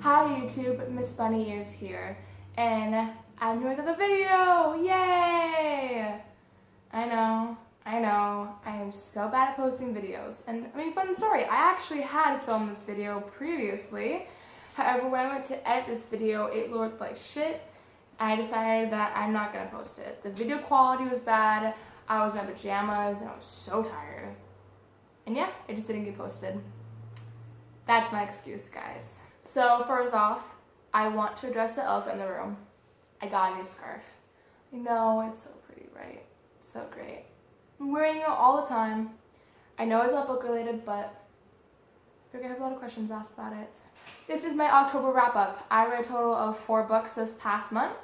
Hi YouTube, Miss Bunny Ears here, and I'm doing another video! Yay! I know, I am so bad at posting videos. And I mean, fun story, I actually had filmed this video previously. However, when I went to edit this video, it looked like shit. I decided that I'm not gonna post it. The video quality was bad, I was in my pajamas, and I was so tired. And yeah, it just didn't get posted. That's my excuse, guys. So first off, I want to address the elephant in the room. I got a new scarf. I know, it's so pretty, right? It's so great. I'm wearing it all the time. I know it's not book related, but I figure I have a lot of questions asked about it. This is my October wrap up. I read a total of 4 books this past month,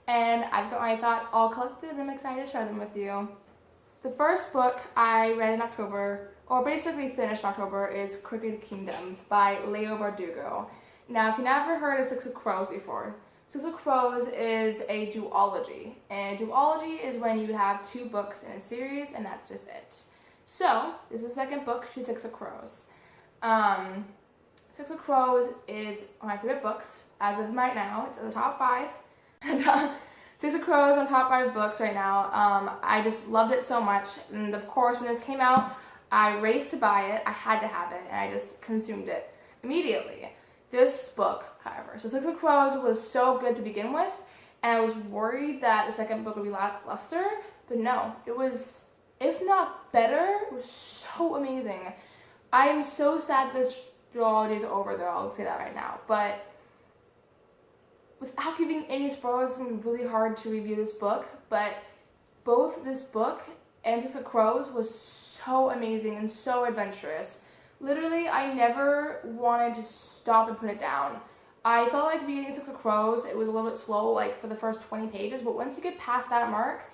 and I've got my thoughts all collected and I'm excited to share them with you. The first book I read in October, or basically finished in October, is Crooked Kingdoms by Leo Bardugo. Now, if you've never heard of Six of Crows before, Six of Crows is a duology. And duology is when you have 2 books in a series, and that's just it. So, this is the second book to Six of Crows. Six of Crows is one of my favorite books. As of right now, it's in the top 5. And, Six of Crows on top 5 books right now. I just loved it so much. And of course, when this came out, I raced to buy it. I had to have it, and I just consumed it immediately. This book, however, so Six of Crows was so good to begin with, and I was worried that the second book would be lackluster, but no, it was, if not better, it was so amazing. I am so sad this duology is over, though, I'll say that right now, but without giving any spoilers, it's going to be really hard to review this book, but both this book and Six of Crows was so amazing and so adventurous. Literally, I never wanted to stop and put it down. I felt like reading Six of Crows, it was a little bit slow, like for the first 20 pages, but once you get past that mark,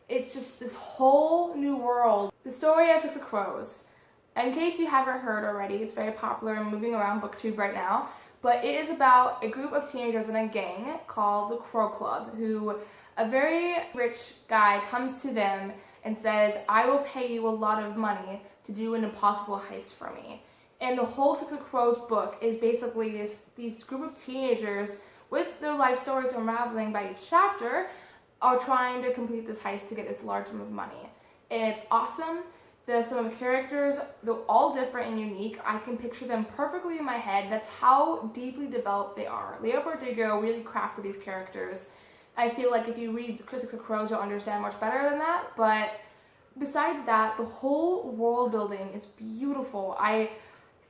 it's just this whole new world. The story of Six of Crows. In case you haven't heard already, it's very popular and moving around BookTube right now, but it is about a group of teenagers in a gang called the Crow Club, who a very rich guy comes to them and says, I will pay you a lot of money to do an impossible heist for me. And the whole Six of Crows book is basically these group of teenagers with their life stories unraveling by each chapter are trying to complete this heist to get this large sum of money. And it's awesome. Some of the characters, they're all different and unique. I can picture them perfectly in my head. That's how deeply developed they are. Leo Bardugo really crafted these characters. I feel like if you read Six of Crows, you'll understand much better than that, but besides that, the whole world building is beautiful. I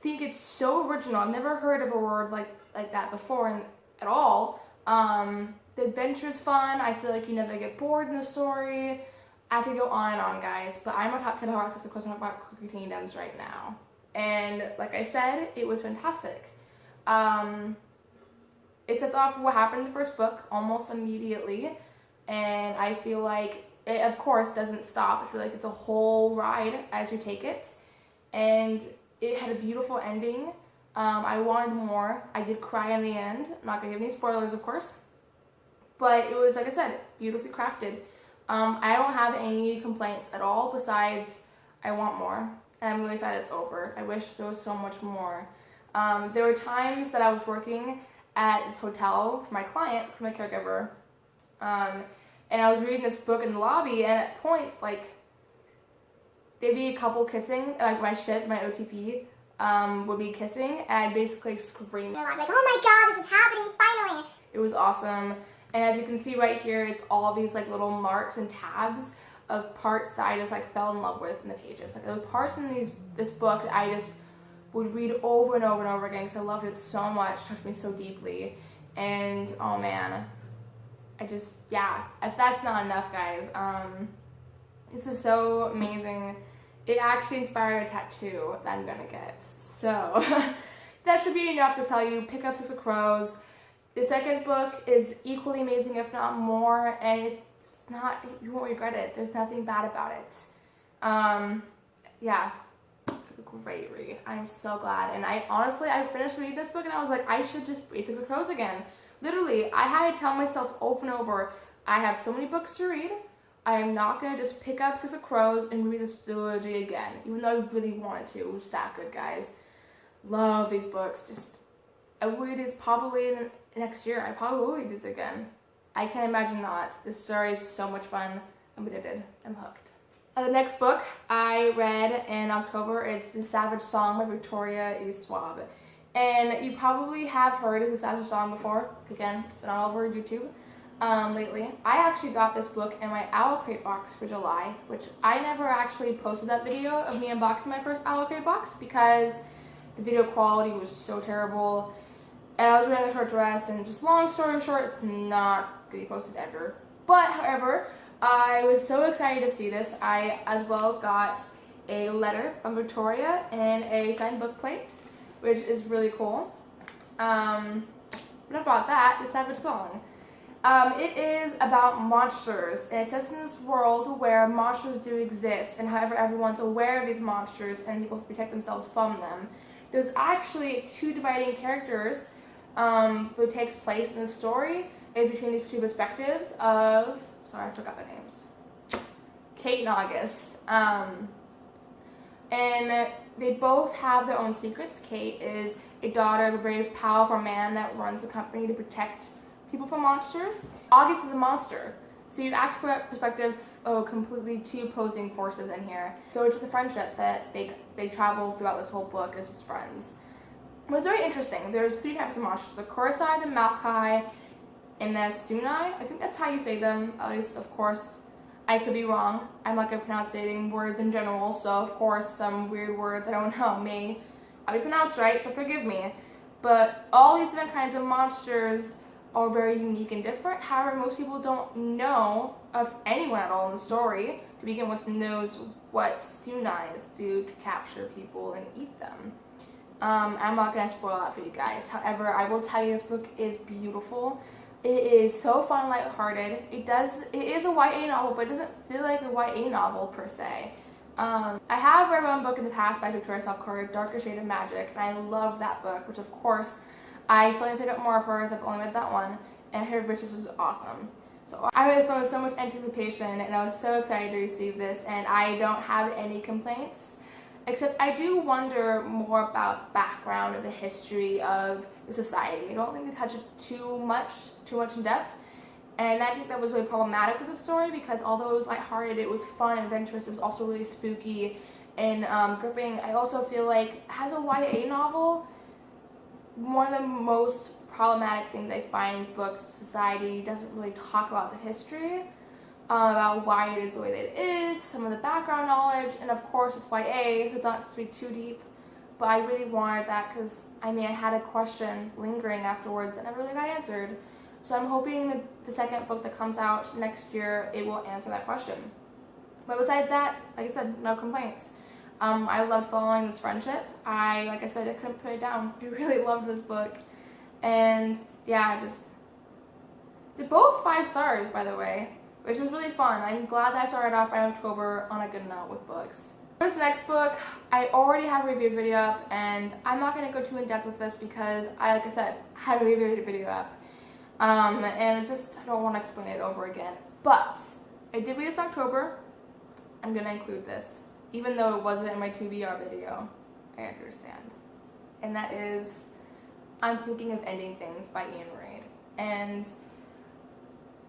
think it's so original. I've never heard of a word like that before at all. The adventure's fun. I feel like you never get bored in the story. I could go on and on, guys, but I'm not going to talk about Six of Crows, I'm talking about Crooked Kingdoms right now. And like I said, it was fantastic. It sets off what happened in the first book almost immediately, and I feel like it, of course, doesn't stop. I feel like it's a whole ride as we take it, and it had a beautiful ending. I wanted more. I did cry in the end. I'm not going to give any spoilers, of course, but it was, like I said, beautifully crafted. I don't have any complaints at all besides I want more, and I'm really sad it's over. I wish there was so much more. There were times that I was working at this hotel for my client, because I'm a caregiver, and I was reading this book in the lobby, and at points, like, there'd be a couple kissing, like my OTP, would be kissing, and I'd basically scream. Like, oh my god, this is happening, finally! It was awesome, and as you can see right here, it's all these, like, little marks and tabs of parts that I just, like, fell in love with in the pages. Like, there were parts in this book that I just would read over and over and over again because I loved it so much, it touched me so deeply, and oh man, yeah, if that's not enough, guys, this is so amazing. It actually inspired a tattoo that I'm gonna get, so that should be enough to tell you, pick up Six of Crows. The second book is equally amazing, if not more, and it's not, you won't regret it. There's nothing bad about it. Yeah. Great read. I'm so glad. And I finished reading this book and I was like, I should just read Six of Crows again. Literally, I had to tell myself over and over, I have so many books to read. I am not going to just pick up Six of Crows and read this trilogy again, even though I really wanted to. It was that good, guys. Love these books. Just I will read this probably next year. I probably will read this again. I can't imagine not. This story is so much fun. I'm addicted. I'm hooked. The next book I read in October, it's The Savage Song by Victoria E. Schwab. And you probably have heard of The Savage Song before. Again, it's been all over YouTube lately. I actually got this book in my Owl Crate box for July, which I never actually posted that video of me unboxing my first Owl Crate box because the video quality was so terrible. And I was wearing a short dress, and just long story short, it's not going to be posted ever. But, however, I was so excited to see this. I, as well, got a letter from Victoria and a signed book plate, which is really cool. Enough about that, The Savage Song. It is about monsters, and it sets in this world where monsters do exist, and however everyone's aware of these monsters and people protect themselves from them. There's actually two dividing characters who takes place in the story is between these two perspectives of, sorry, I forgot their names, Kate and August. And they both have their own secrets. Kate is a daughter of a very powerful man that runs a company to protect people from monsters. August is a monster. So you actually put perspectives of completely two opposing forces in here. So it's just a friendship that they travel throughout this whole book as just friends. But it's very interesting. There's three types of monsters: the Kurosai, the Maokai, and the Sunai. I think that's how you say them. At least, of course, I could be wrong. I'm not good at pronouncing words in general, so of course some weird words I don't know may not be pronounced right, so forgive me. But all these different kinds of monsters are very unique and different. However, most people don't know of anyone at all in the story to begin with knows what Sunais do to capture people and eat them. I'm not going to spoil that for you guys. However, I will tell you this book is beautiful. It is so fun and lighthearted. It is a YA novel, but it doesn't feel like a YA novel per se. I have read one book in the past by Victoria Schwab called Darker Shade of Magic, and I love that book, which of course I still need to pick up more of hers. I've only read that one, and her Riches was awesome. So I read this one with so much anticipation, and I was so excited to receive this, and I don't have any complaints, except I do wonder more about the background of the history of the society. I don't think they touch it too much in depth, and I think that was really problematic with the story because although it was lighthearted, it was fun and adventurous, it was also really spooky and gripping. I also feel like as a YA novel, one of the most problematic things I find in these books, society doesn't really talk about the history, about why it is the way that it is, some of the background knowledge, and of course it's YA, so it's not supposed to be too deep, but I really wanted that because, I had a question lingering afterwards that never really got answered. So I'm hoping that the second book that comes out next year, it will answer that question. But besides that, like I said, no complaints. I loved following this friendship. Like I said, I couldn't put it down. I really loved this book. And yeah, they're both 5 stars, by the way, which was really fun. I'm glad that I started off by October on a good note with books. This next book, I already have a review video up, and I'm not going to go too in depth with this because like I said, I have a review video up. And I don't want to explain it over again. But I did read this in October. I'm going to include this, even though it wasn't in my TBR video. I understand. And that is I'm Thinking of Ending Things by Ian Reid. And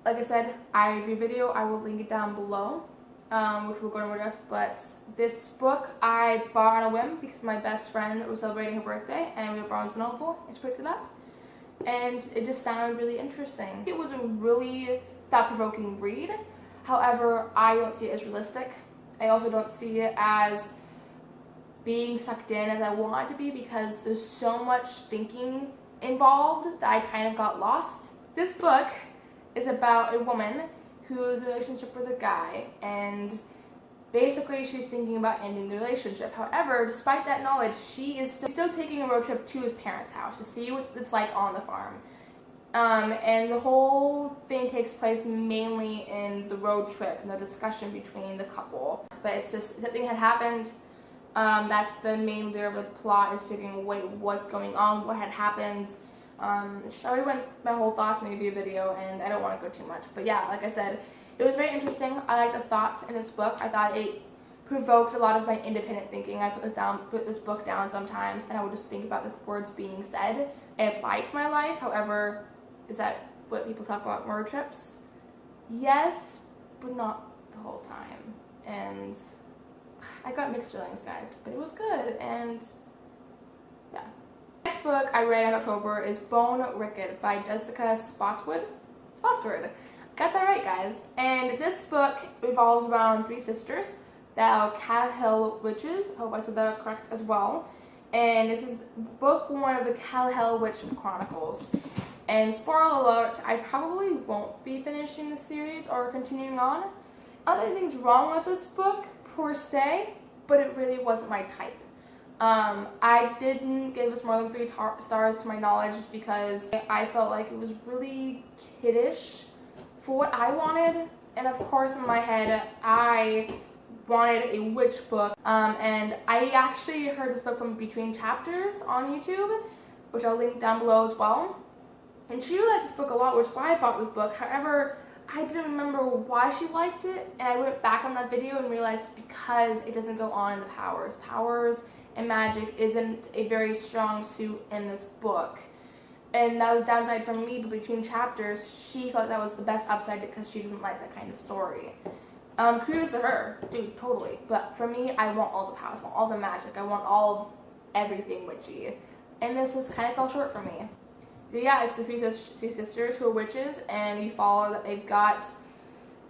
like I said, I review video, I will link it down below, which we'll go into more depth. But this book I bought on a whim because my best friend was celebrating her birthday and we were at Barnes & Noble and she picked it up. And it just sounded really interesting. It was a really thought-provoking read. However, I don't see it as realistic. I also don't see it as being sucked in as I want it to be because there's so much thinking involved that I kind of got lost. This book is about a woman who's in a relationship with a guy, and basically she's thinking about ending the relationship. However, despite that knowledge, she is still taking a road trip to his parents' house to see what it's like on the farm. And the whole thing takes place mainly in the road trip and the discussion between the couple. But it's just, something had happened. That's the main layer of the plot, is figuring out what's going on, what had happened. So I already went my whole thoughts in the review video, and I don't want to go too much. But yeah, like I said, it was very interesting. I like the thoughts in this book. I thought it provoked a lot of my independent thinking. I put this book down sometimes, and I would just think about the words being said and apply it to my life. However, is that what people talk about road trips? Yes, but not the whole time. And I got mixed feelings, guys, but it was good, and yeah. Next book I read in October is Bone Wicked by Jessica Spotswood. Got that right, guys. And this book revolves around three sisters that are Callowhill witches. I hope I said that correct as well. And this is book one of the Callowhill Witch Chronicles. And spoiler alert, I probably won't be finishing the series or continuing on. Other things wrong with this book per se, but it really wasn't my type. I didn't give this more than 3 stars to my knowledge just because I felt like it was really kiddish for what I wanted. And of course in my head, I wanted a witch book. And I actually heard this book from Between Chapters on YouTube, which I'll link down below as well. And she really liked this book a lot, which is why I bought this book. However, I didn't remember why she liked it, and I went back on that video and realized because it doesn't go on in the powers. Powers and magic isn't a very strong suit in this book. And that was downside for me, but Between Chapters, she thought that was the best upside because she doesn't like that kind of story. Kudos to her, dude, totally. But for me, I want all the powers, I want all the magic, I want all of everything witchy. And this just kind of fell short for me. So yeah, it's the three sisters who are witches, and you follow that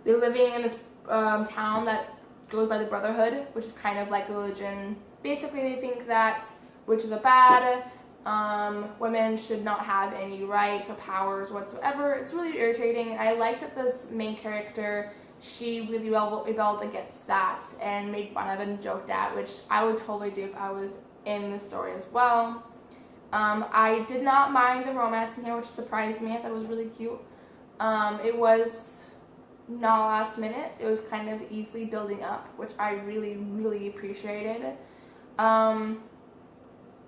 they're living in this town that goes by the Brotherhood, which is kind of like religion. Basically, they think that witches are bad, women should not have any rights or powers whatsoever. It's really irritating. I like that this main character, she really rebelled against that and made fun of it and joked at, which I would totally do if I was in the story as well. I did not mind the romance in here, which surprised me. I thought it was really cute. It was not last minute. It was kind of easily building up, which I really, really appreciated. I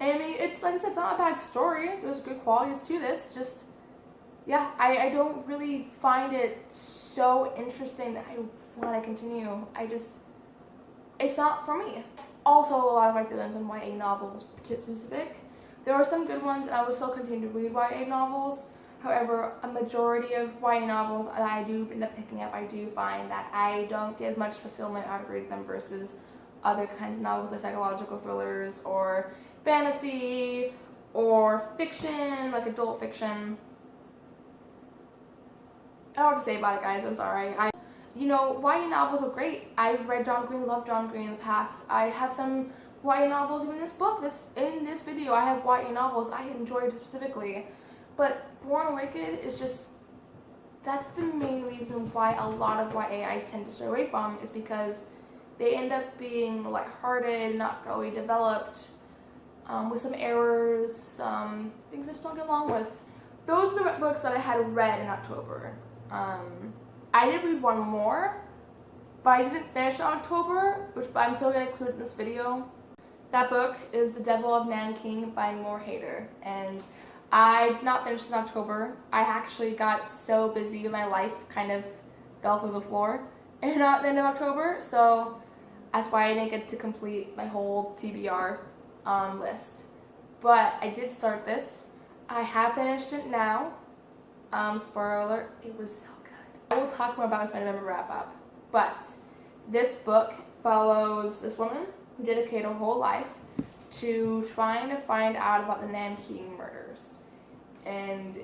mean, it's like I said, it's not a bad story. There's good qualities to this. Just, yeah, I don't really find it so interesting that I want to continue. It's not for me. Also, a lot of my feelings on YA novels specific. There are some good ones, and I will still continue to read YA novels. However, a majority of YA novels that I do end up picking up, I do find that I don't get as much fulfillment out of reading them versus other kinds of novels like psychological thrillers or fantasy or fiction, like adult fiction. I don't know what to say about it, guys. I'm sorry. You know, YA novels are great. I've read John Green, loved John Green in the past. I have some YA novels in this book. In this video, I have YA novels I enjoyed specifically. But Born Wicked is just, that's the main reason why a lot of YA I tend to stray away from, is because they end up being lighthearted, not fully developed, with some errors, some things I just don't get along with. Those are the books that I had read in October. I did read one more, but I didn't finish in October, which I'm still going to include in this video. That book is The Devil of Nanking by Moore Hader, and I did not finish in October. I actually got so busy with my life, kind of fell through the floor at the end of October, so that's why I didn't get to complete my whole TBR list. But I did start this. I have finished it now. Spoiler alert, it was so good. I will talk more about this in my November wrap up. But this book follows this woman who dedicated her whole life to trying to find out about the Nanking murders. And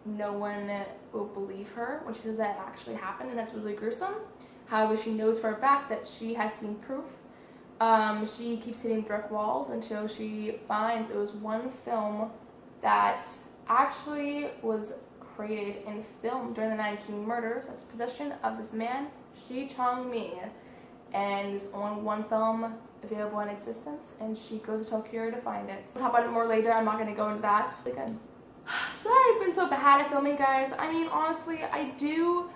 no one will believe her when she says that it actually happened, and that's really gruesome. However, she knows for a fact that she has seen proof. She keeps hitting brick walls until she finds there was one film that actually was created and filmed during the Nanking murders. That's Possession of this man, Shi Chong-ming. And there's only one film available in existence, and she goes to Tokyo to find it. I'll talk about it more later. I'm not going to go into that. Again. Sorry I've been so bad at filming, guys. I mean, honestly, I do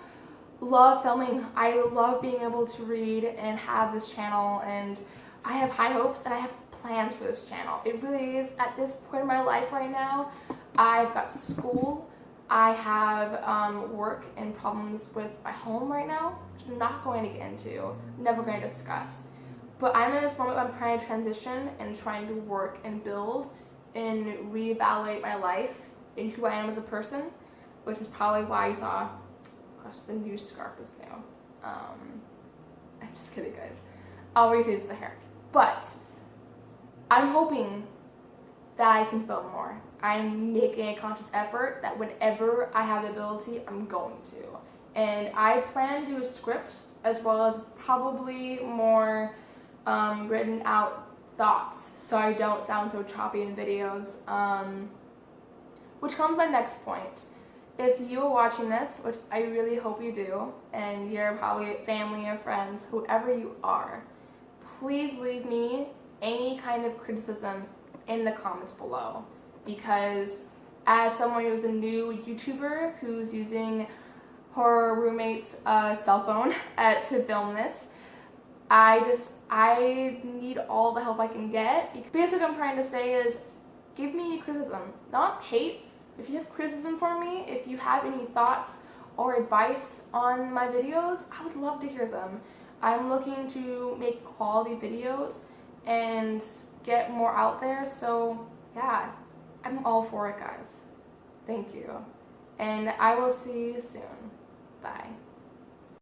love filming. I love being able to read and have this channel, and I have high hopes and I have plans for this channel. It really is, at this point in my life right now, I've got school, I have work and problems with my home right now, which I'm not going to get into, never going to discuss. But I'm in this moment where I'm trying to transition and trying to work and build and reevaluate my life and who I am as a person, which is probably why you saw, gosh, the new scarf is new. I'm just kidding, guys. All we see is the hair. But I'm hoping that I can film more. I'm making a conscious effort that whenever I have the ability, I'm going to. And I plan to do a script as well as probably more written out thoughts so I don't sound so choppy in videos. Which comes to my next point. If you are watching this, which I really hope you do, and you're probably family or friends, whoever you are, please leave me any kind of criticism in the comments below, because as someone who's a new YouTuber who's using her roommate's cell phone to film this, I need all the help I can get. Basically what I'm trying to say is, give me any criticism, not hate. If you have criticism for me, if you have any thoughts or advice on my videos, I would love to hear them. I'm looking to make quality videos and get more out there, so yeah, I'm all for it, guys. Thank you. And I will see you soon. Bye.